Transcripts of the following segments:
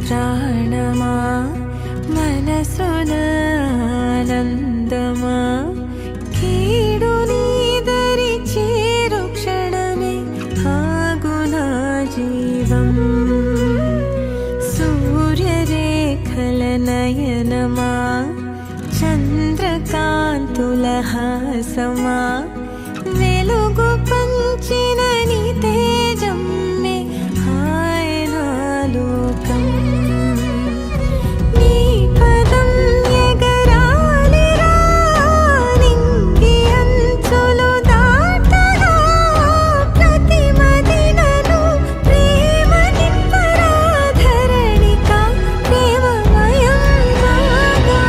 ప్రాణమా మనసున ఆనందమా కీడు నీదరి చేరు క్షణమే ఆగునా జీవం సూర్యరేఖల నయనమా చంద్రకాంతుల హాసమా వెలుగు పంచిన నీ తేజమ్మే హాయనాలోకం నీ పదం ఎగరాలిరా నింగి అంచులు దాటగా ప్రతి మదినను ప్రేమ నింపరా ధరణిక ప్రేమమయం కాగా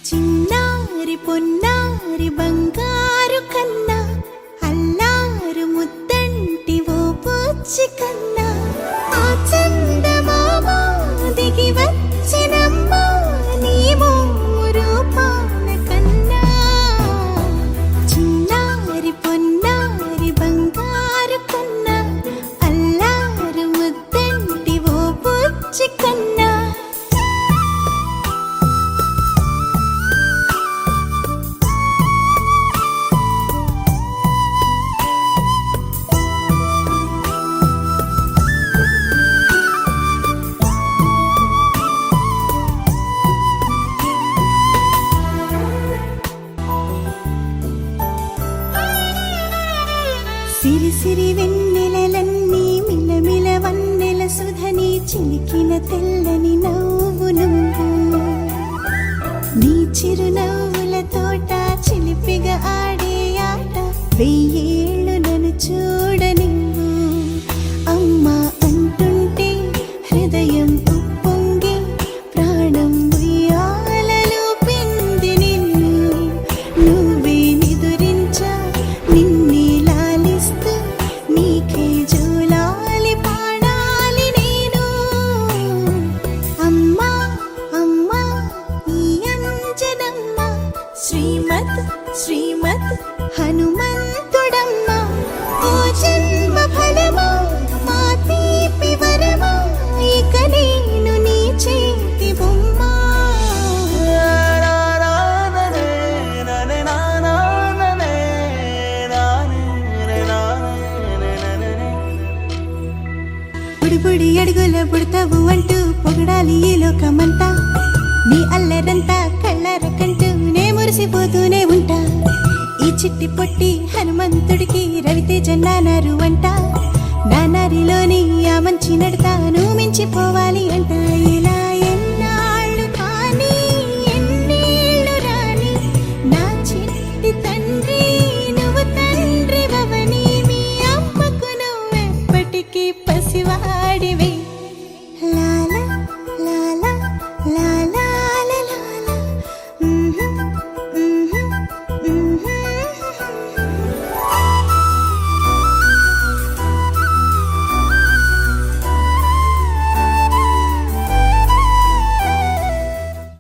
చిన్నారి పొన్నారి బంగారు కన్నా అల్లారు ముద్దంటి ఓ పుచ్చి కన్నా ఆ చందమామ దిగి వచ్చినమ్మ నీ మోము రూపాల కన్నా చిన్నారి పొన్నారి బంగారు కన్నా అల్లారు ముద్దంటి ఓ పుచ్చి కన్నా సిరి సిరి వెన్నెలలన్నీ మిలమిల వన్నెల సుధని చిలికిన తెల్లని నవ్వు నువ్వు నీ చిరునవ్వుల తోట చిలిపిగా ఆడే ఆట వెయ్యేళ్ళు నన్ను చూడనివ్వు అమ్మా అంటుంటే హృదయం ఉప్పొంగి ప్రాణం ఉయ్యాలలో పిండి నిన్ను నువ్వే నిదురించా నిన్నే లాలిస్తూ నీకే జోలాలి పాడాలి నేను అమ్మా అమ్మా ఈ అంజనమ్మ శ్రీమత్ శ్రీమత్ హనుమంతుడమ్మ ఓ జన్మ ఫలమా మా తీపి వరమా ఇక నేను నీ చేతి బొమ్మ బుడి బుడి అడుగుల పుడతావు అంటూ పొగడాలి ఈ లోకమంతా నీ అల్లరంతా కళ్ళరకంటూ నే మురిసిపోతూనే ఉంటా ఈ చిట్టి పొట్టి హనుమంతుడికి రవితేజ నానారు అంట నానారిలోని ఆ మంచి నడతాను మించిపోవాలి